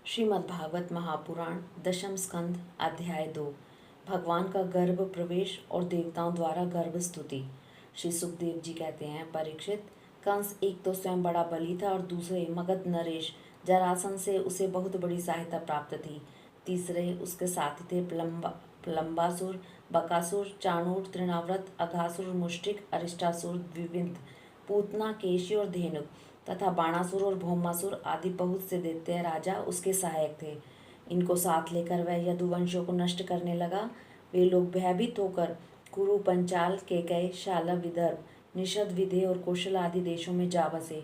श्रीमद्भागवत महापुराण दशम स्कंद अध्याय 2 भगवान का गर्भ प्रवेश और देवताओं द्वारा गर्भ स्तुति। श्री सुखदेव जी कहते हैं, परीक्षित, कंस एक तो स्वयं बड़ा बली था और दूसरे मगध नरेश जरासन से उसे बहुत बड़ी सहायता प्राप्त थी। तीसरे उसके साथी थे प्लम्बासुर, बकासुर, चाणूर, तृणाव्रत, अघासुर, मुष्टिक, अरिष्टासुर, द्विविंद, पूतना, केशी और धेनुक तथा बाणासुर और भौमासुर आदि बहुत से दैत्य राजा उसके सहायक थे। इनको साथ लेकर वह यदुवंशियों को नष्ट करने लगा। वे लोग भयभीत होकर कुरु, पंचाल, केकय, शालव, विदर्भ, निषद, विदेह और कौशल आदि देशों में जा बसे।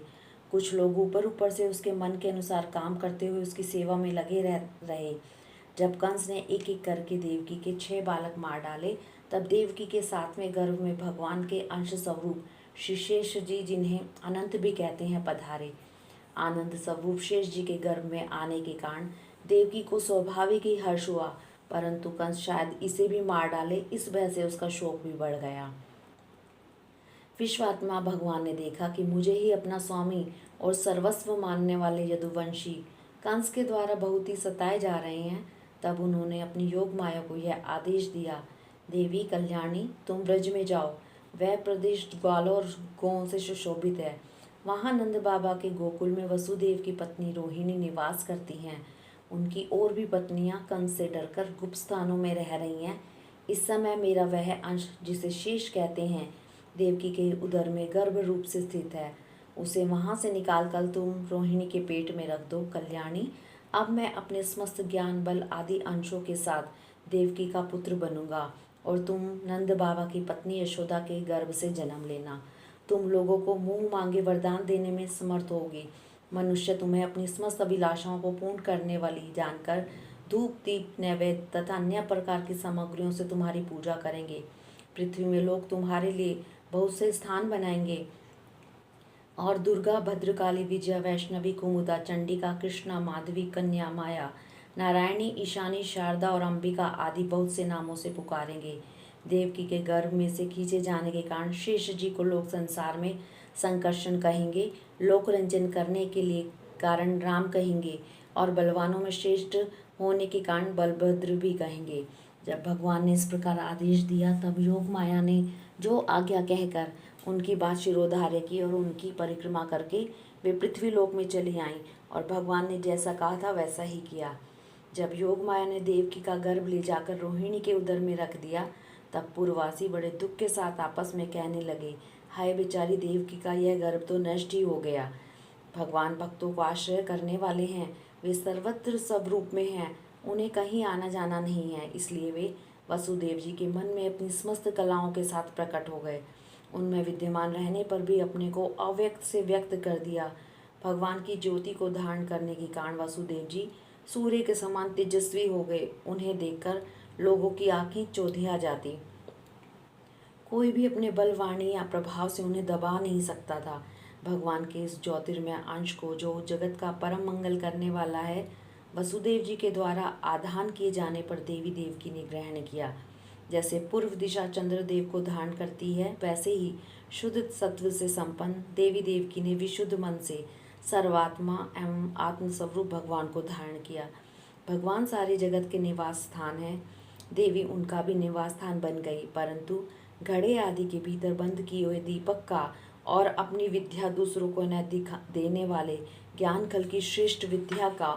कुछ लोग ऊपर ऊपर से उसके मन के अनुसार काम करते हुए उसकी सेवा में लगे रहे। जब कंस ने एक एक करके देवकी के 6 बालक मार डाले, तब देवकी के 7वें गर्भ में भगवान के अंश स्वरूप श्री शेष जी, जिन्हें अनंत भी कहते हैं, पधारे। आनंद स्वरूप शेष जी के गर्भ में आने के कारण देवकी को स्वाभाविक ही हर्ष हुआ, परंतु कंस शायद इसे भी मार डाले, इस वजह से उसका शोक भी बढ़ गया। विश्वात्मा भगवान ने देखा कि मुझे ही अपना स्वामी और सर्वस्व मानने वाले यदुवंशी कंस के द्वारा बहुत ही सताए जा रहे हैं। तब उन्होंने अपनी योग माया को यह आदेश दिया, देवी कल्याणी, तुम ब्रज में जाओ। वह प्रदेश ग्वालों और गौओं से सुशोभित है। वहाँ नंद बाबा के गोकुल में वसुदेव की पत्नी रोहिणी निवास करती हैं। उनकी और भी पत्नियां कंस से डरकर गुप्त स्थानों में रह रही हैं। इस समय मेरा वह अंश, जिसे शेष कहते हैं, देवकी के उदर में गर्भ रूप से स्थित है। उसे वहाँ से निकाल कर तुम रोहिणी के पेट में रख दो। कल्याणी, अब मैं अपने समस्त ज्ञान बल आदि अंशों के साथ देवकी का पुत्र बनूंगा और तुम नंद बाबा की पत्नी यशोदा के गर्भ से जन्म लेना। तुम लोगों को मुंह मांगे वरदान देने में समर्थ होगी। मनुष्य तुम्हें अपनी समस्त अभिलाषाओं को पूर्ण करने वाली जानकर धूप, दीप, नैवेद्य तथा अन्य प्रकार की सामग्रियों से तुम्हारी पूजा करेंगे। पृथ्वी में लोग तुम्हारे लिए बहुत से स्थान बनाएंगे और दुर्गा, भद्रकाली, विजया, वैष्णवी, कुमुदा, चंडिका, कृष्णा, माधवी, कन्या, माया, नारायणी, ईशानी, शारदा और अंबिका आदि बहुत से नामों से पुकारेंगे। देवकी के गर्भ में से खींचे जाने के कारण शेष जी को लोग संसार में संकर्षण कहेंगे, लोक रंजन करने के लिए कारण राम कहेंगे और बलवानों में श्रेष्ठ होने के कारण बलभद्र भी कहेंगे। जब भगवान ने इस प्रकार आदेश दिया, तब योग माया ने जो आज्ञा कहकर उनकी बात शिरोधार्य की और उनकी परिक्रमा करके वे पृथ्वी लोक में चली आईं और भगवान ने जैसा कहा था वैसा ही किया। जब योग माया ने देवकी का गर्भ ले जाकर रोहिणी के उदर में रख दिया, तब पूर्ववासी बड़े दुख के साथ आपस में कहने लगे, हाय बेचारी देवकी का यह गर्भ तो नष्ट ही हो गया। भगवान भक्तों को आश्रय करने वाले हैं, वे सर्वत्र सब रूप में हैं, उन्हें कहीं आना जाना नहीं है, इसलिए वे वसुदेव जी के मन में अपनी समस्त कलाओं के साथ प्रकट हो गए। उनमें विद्यमान रहने पर भी अपने को अव्यक्त से व्यक्त कर दिया। भगवान की ज्योति को धारण करने के कारण वसुदेव जी सूर्य के समान तेजस्वी हो गए। उन्हें देखकर लोगों की आंखें चौंधिया जाती। कोई भी अपने बल, वाणी या प्रभाव से उन्हें दबा नहीं सकता था। भगवान के इस ज्योतिर्मय अंश को, जो जगत का परम मंगल करने वाला है, वसुदेव जी के द्वारा आधान किए जाने पर देवी देवकी ने ग्रहण किया। जैसे पूर्व दिशा चंद्रदेव को धारण करती है, वैसे ही शुद्ध सत्व से संपन्न देवी देवकी ने विशुद्ध मन से सर्वात्मा एवं आत्मस्वरूप भगवान को धारण किया। भगवान सारे जगत के निवास स्थान है। देवी उनका भी निवास स्थान बन गई, परंतु घड़े आदि के भीतर बंद किए हुए दीपक का और अपनी विद्या दूसरों को न दिखा देने वाले ज्ञान कल की श्रेष्ठ विद्या का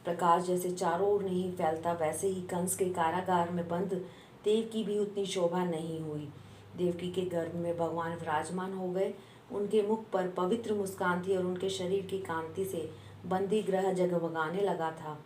प्रकाश जैसे चारों ओर नहीं फैलता, वैसे ही कंस के कारागार में बंद देव की भी उतनी शोभा नहीं हुई। देवकी के गर्भ में भगवान विराजमान हो गए। उनके मुख पर पवित्र मुस्कान थी और उनके शरीर की कांति से बंदी ग्रह जगमगाने लगा था।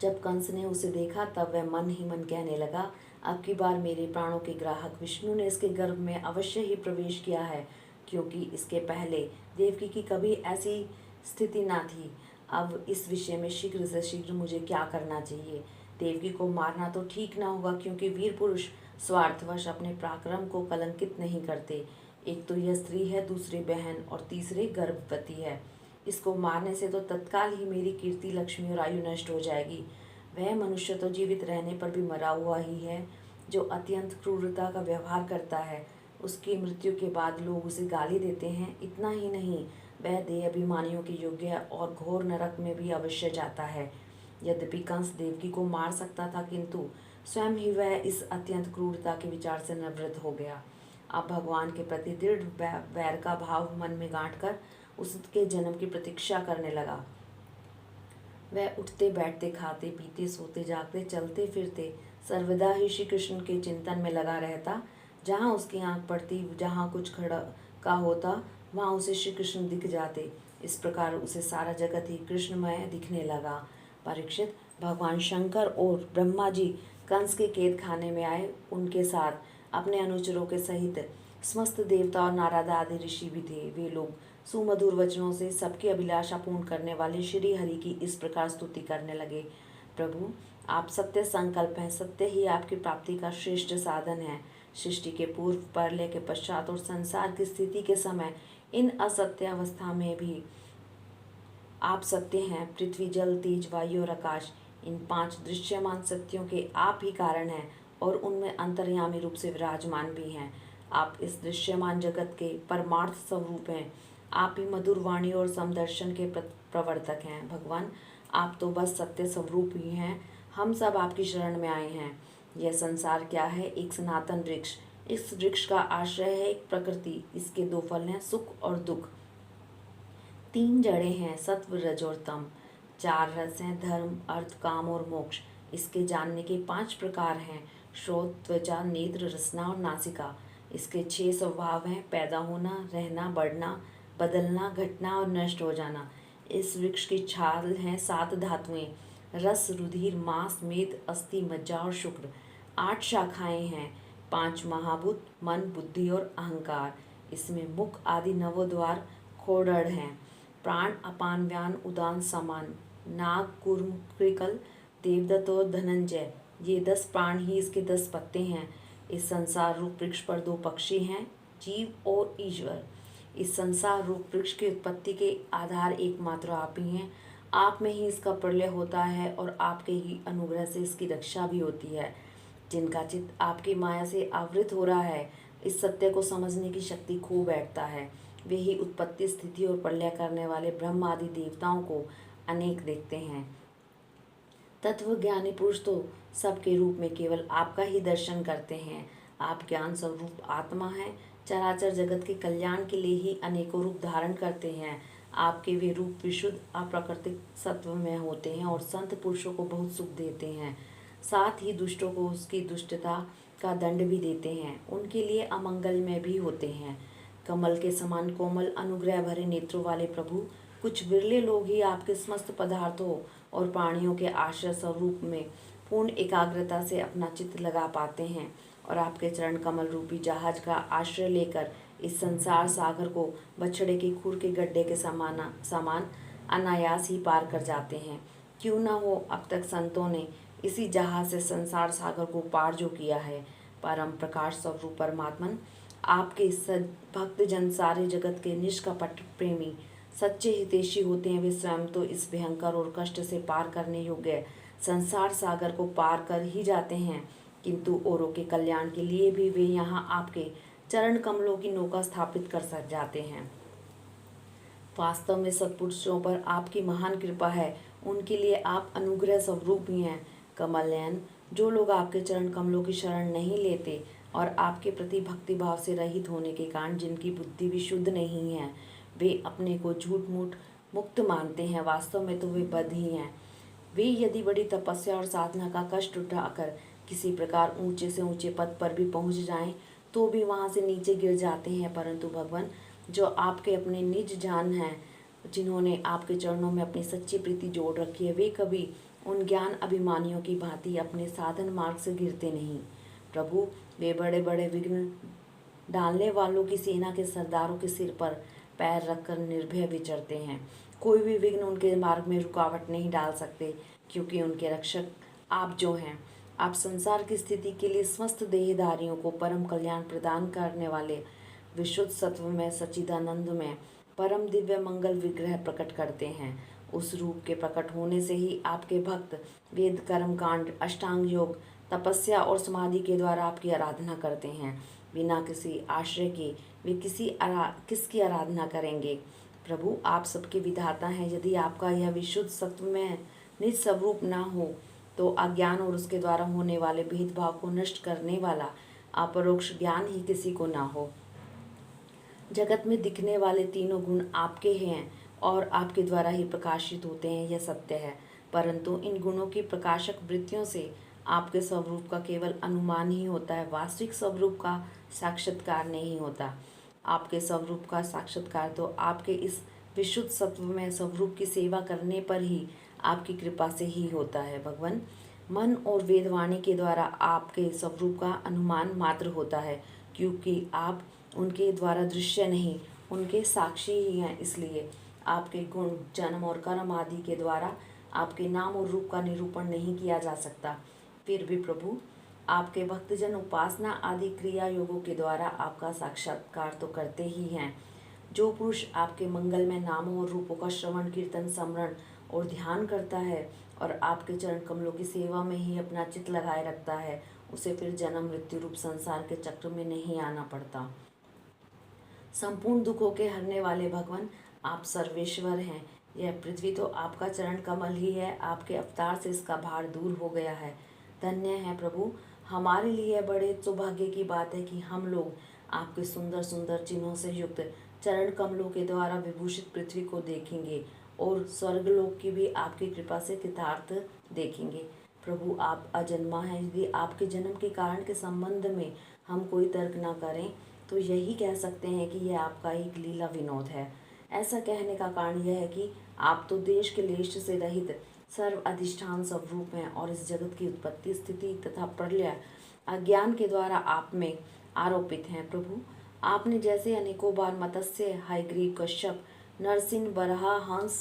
जब कंस ने उसे देखा, तब वह मन ही मन कहने लगा, अब की बार मेरे प्राणों के ग्राहक विष्णु ने इसके गर्भ में अवश्य ही प्रवेश किया है, क्योंकि इसके पहले देवकी की कभी ऐसी स्थिति न थी। अब इस विषय में शीघ्र से शीघ्र मुझे क्या करना चाहिए? देवकी को मारना तो ठीक ना होगा, क्योंकि वीर पुरुष स्वार्थवश अपने पराक्रम को कलंकित नहीं करते। एक तो यह स्त्री है, दूसरी बहन और तीसरे गर्भवती है। इसको मारने से तो तत्काल ही मेरी कीर्ति, लक्ष्मी और आयु नष्ट हो जाएगी। वह मनुष्य तो जीवित रहने पर भी मरा हुआ ही है, जो अत्यंत क्रूरता का व्यवहार करता है। उसकी मृत्यु के बाद लोग उसे गाली देते हैं। इतना ही नहीं, वह देह अभिमानियों के योग्य है और घोर नरक में भी अवश्य जाता है। यद्यपि कंस देवकी को मार सकता था, किंतु स्वयं ही वह इस अत्यंत क्रूरता के विचार से निवृत्त हो गया। अब भगवान के प्रति दृढ़ वैर का भाव मन में गांठकर उसके जन्म की प्रतीक्षा करने लगा। वह उठते बैठते, खाते पीते, सोते जागते, चलते फिरते सर्वदा ही श्री कृष्ण के चिंतन में लगा रहता। जहाँ उसकी आंख पड़ती, जहाँ कुछ खड़ा का होता, वहाँ उसे श्री कृष्ण दिख जाते। इस प्रकार उसे सारा जगत ही कृष्णमय दिखने लगा। परीक्षित, भगवान शंकर और ब्रह्मा जी कंस के कैद खाने में आए। उनके साथ अपने अनुचरों के सहित समस्त देवता और नारद आदि ऋषि भी थे। वे लोग सुमधुर वचनों से सबकी अभिलाषा पूर्ण करने वाले श्री हरि की इस प्रकार स्तुति करने लगे। प्रभु, आप सत्य संकल्प हैं, सत्य ही आपकी प्राप्ति का श्रेष्ठ साधन है। सृष्टि के पूर्व, प्रलय के पश्चात और संसार की स्थिति के समय इन असत्य अवस्था में भी आप सत्य हैं। पृथ्वी, जल, तेज, वायु और आकाश, इन 5 दृश्यमान सत्यों के आप ही कारण हैं और उनमें अंतर्यामी रूप से विराजमान भी हैं। आप इस दृश्यमान जगत के परमार्थ स्वरूप हैं। आप ही मधुर वाणी और समदर्शन के प्रवर्तक हैं। भगवान, आप तो बस सत्य स्वरूप ही हैं। हम सब आपकी शरण में आए हैं। यह संसार क्या है? एक सनातन वृक्ष। इस वृक्ष का आश्रय है एक प्रकृति। इसके 2 फल हैं, सुख और दुख। 3 जड़ें हैं, सत्व, रज और तम। 4 रस हैं, धर्म, अर्थ, काम और मोक्ष। इसके जानने के 5 प्रकार हैं, श्रोत, त्वचा, नेत्र, रसना और नासिका। इसके 6 स्वभाव हैं, पैदा होना, रहना, बढ़ना, बदलना, घटना और नष्ट हो जाना। इस वृक्ष की छाल हैं 7 धातुएं, रस, रुधिर, मांस, मेद, अस्थि, मज्जा और शुक्र। 8 शाखाएं हैं, 5 महाभूत, मन, बुद्धि और अहंकार। इसमें मुख आदि 9 द्वार खोड़ड़ हैं। प्राण, अपान, व्यान, उदान, समान, नाग, कूर्म, कृकल, देवदत्त और धनंजय, ये 10 प्राण ही इसके 10 पत्ते हैं। इस संसार रूप वृक्ष पर 2 पक्षी हैं, जीव और ईश्वर। इस संसार रूप वृक्ष की उत्पत्ति के आधार एकमात्र आप ही हैं। आप में ही इसका प्रलय होता है और आपके ही अनुग्रह से इसकी रक्षा भी होती है। जिनका चित्त आपकी माया से आवृत हो रहा है, इस सत्य को समझने की शक्ति खो बैठता है। वे ही उत्पत्ति, स्थिति और प्रलय करने वाले ब्रह्म आदि देवताओं को अनेक देखते हैं। तत्व ज्ञानी पुरुष तो सबके रूप में केवल आपका ही दर्शन करते हैं। आप ज्ञान स्वरूप आत्मा हैं। चराचर जगत के कल्याण के लिए ही अनेकों रूप धारण करते हैं। आपके वे रूप विशुद्ध अप्राकृतिक सत्व में होते हैं और संत पुरुषों को बहुत सुख देते हैं। साथ ही दुष्टों को उसकी दुष्टता का दंड भी देते हैं, उनके लिए अमंगल में भी होते हैं। कमल के समान कोमल अनुग्रह भरे नेत्रों वाले प्रभु, कुछ विरले लोग ही आपके समस्त पदार्थों और प्राणियों के आश्रय स्वरूप में पूर्ण एकाग्रता से अपना चित्त लगा पाते हैं और आपके चरण कमल रूपी जहाज का आश्रय लेकर इस संसार सागर को बछड़े की खुर के गड्ढे के समान अनायास ही पार कर जाते हैं। क्यों न हो, अब तक संतों ने इसी जहाज से संसार सागर को पार जो किया है। परम प्रकाश स्वरूप परमात्मन, आपके भक्त जन सारे जगत के निष्कपट प्रेमी सच्चे हितैषी होते हैं। वे स्वयं तो इस भयंकर और कष्ट से पार करने योग्य संसार सागर को पार कर ही जाते हैं, किंतु औरों के कल्याण के लिए भी वे यहाँ आपके चरण कमलों की नौका स्थापित कर सक जाते हैं। वास्तव में सत्पुरुषों पर आपकी महान कृपा है, उनके लिए आप अनुग्रह स्वरूप ही हैं। कमल नयन, जो लोग आपके चरण कमलों की शरण नहीं लेते और आपके प्रति भक्ति भाव से रहित होने के कारण जिनकी बुद्धि भी शुद्ध नहीं है, वे अपने को झूठ मूठ मुक्त मानते हैं, वास्तव में तो वे बद्ध ही हैं। वे यदि बड़ी तपस्या और साधना का कष्ट उठाकर किसी प्रकार ऊंचे से ऊंचे पद पर भी पहुंच जाएं, तो भी वहां से नीचे गिर जाते हैं। परंतु भगवान, जो आपके अपने निज जान हैं, जिन्होंने आपके चरणों में अपनी सच्ची प्रीति जोड़ रखी है, वे कभी उन ज्ञान अभिमानियों की भांति अपने साधन मार्ग से गिरते नहीं। प्रभु, वे बड़े बड़े विघ्न डालने वालों की सेना के सरदारों के सिर पर पैर रखकर निर्भय विचरते हैं। कोई भी विघ्न उनके मार्ग में रुकावट नहीं डाल सकते, क्योंकि उनके रक्षक आप जो हैं। आप संसार की स्थिति के लिए समस्त देहधारियों को परम कल्याण प्रदान करने वाले विशुद्ध सत्व में, सच्चिदानंद में परम दिव्य मंगल विग्रह प्रकट करते हैं। उस रूप के प्रकट होने से ही आपके भक्त वेद, कर्म कांड, अष्टांग योग, तपस्या और समाधि के द्वारा आपकी आराधना करते हैं। बिना किसी आश्रय के वे किसकी आराधना करेंगे? प्रभु आप सबके विधाता हैं। यदि आपका यह विशुद्ध सत्व में निज स्वरूप न हो तो अज्ञान और उसके द्वारा होने वाले भेदभाव को नष्ट करने वाला अपरोक्ष ज्ञान ही किसी को ना हो। जगत में दिखने वाले तीनों गुण आपके हैं और आपके द्वारा ही प्रकाशित होते हैं, यह सत्य है। परंतु इन गुणों की प्रकाशक वृत्तियों से आपके स्वरूप का केवल अनुमान ही होता है, वास्तविक स्वरूप का साक्षात्कार नहीं होता। आपके स्वरूप का साक्षात्कार तो आपके इस विशुद्ध सत्व में स्वरूप की सेवा करने पर ही आपकी कृपा से ही होता है। भगवान, मन और वेदवाणी के द्वारा आपके स्वरूप का अनुमान मात्र होता है, क्योंकि आप उनके द्वारा दृश्य नहीं, उनके साक्षी ही हैं। इसलिए आपके गुण, जन्म और कर्म आदि के द्वारा आपके नाम और रूप का निरूपण नहीं किया जा सकता। फिर भी प्रभु, आपके भक्तजन उपासना आदि क्रिया योगों के द्वारा आपका साक्षात्कार तो करते ही हैं। जो पुरुष आपके मंगलमय नामों और रूपों का श्रवण, कीर्तन, स्मरण और ध्यान करता है और आपके चरण कमलों की सेवा में ही अपना चित्त लगाए रखता है, उसे फिर जन्म मृत्यु रूप संसार के चक्र में नहीं आना पड़ता। संपूर्ण दुखों के हरने वाले भगवान, आप सर्वेश्वर हैं। यह पृथ्वी तो आपका चरण कमल ही है, आपके अवतार से इसका भार दूर हो गया है। धन्य है प्रभु, हमारे लिए बड़े सौभाग्य की बात है कि हम लोग आपके सुंदर सुंदर चिन्हों से युक्त चरण कमलों के द्वारा विभूषित पृथ्वी को देखेंगे और स्वर्गलोक की भी आपकी कृपा से कृतार्थ देखेंगे। प्रभु आप अजन्मा हैं। यदि आपके जन्म के कारण के संबंध में हम कोई तर्क न करें तो यही कह सकते हैं कि यह आपका एक लीला विनोद है। ऐसा कहने का कारण यह है कि आप तो देश के लेश से रहित सर्व अधिष्ठान स्वरूप हैं और इस जगत की उत्पत्ति, स्थिति तथा प्रलय अज्ञान के द्वारा आप में आरोपित हैं। प्रभु, आपने जैसे अनेकों बार मत्स्य, हयग्रीव, कश्यप, नरसिंह, बराह, हंस,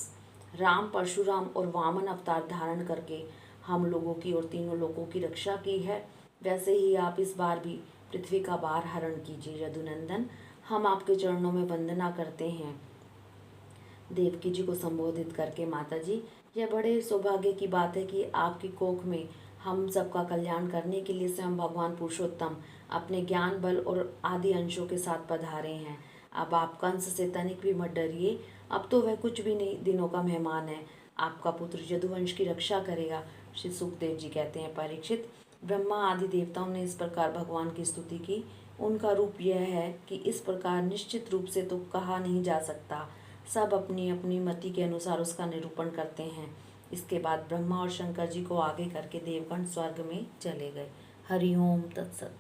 राम, परशुराम और वामन अवतार धारण करके हम लोगों की और तीनों लोगों की रक्षा की है, वैसे ही आप इस बार भी पृथ्वी का भार हरण कीजिए। यदुनंदन, हम आपके चरणों में वंदना करते हैं। देवकी जी को संबोधित करके, माता जी, यह बड़े सौभाग्य की बात है कि आपकी कोख में हम सबका कल्याण करने के लिए स्वयं भगवान पुरुषोत्तम अपने ज्ञान, बल और आदि अंशों के साथ पधारे हैं। अब आप कंस से तनिक भी मत डरिए, अब तो वह कुछ भी नहीं दिनों का मेहमान है, आपका पुत्र यदुवंश की रक्षा करेगा। श्री सुखदेव जी कहते हैं, परीक्षित, ब्रह्मा आदि देवताओं ने इस प्रकार भगवान की स्तुति की। उनका रूप यह है कि इस प्रकार निश्चित रूप से तो कहा नहीं जा सकता। सब अपनी अपनी मति के अनुसार उसका निरूपण करते हैं। इसके बाद ब्रह्मा और शंकर जी को आगे करके देवगण स्वर्ग में चले गए। हरिओम तत्सत।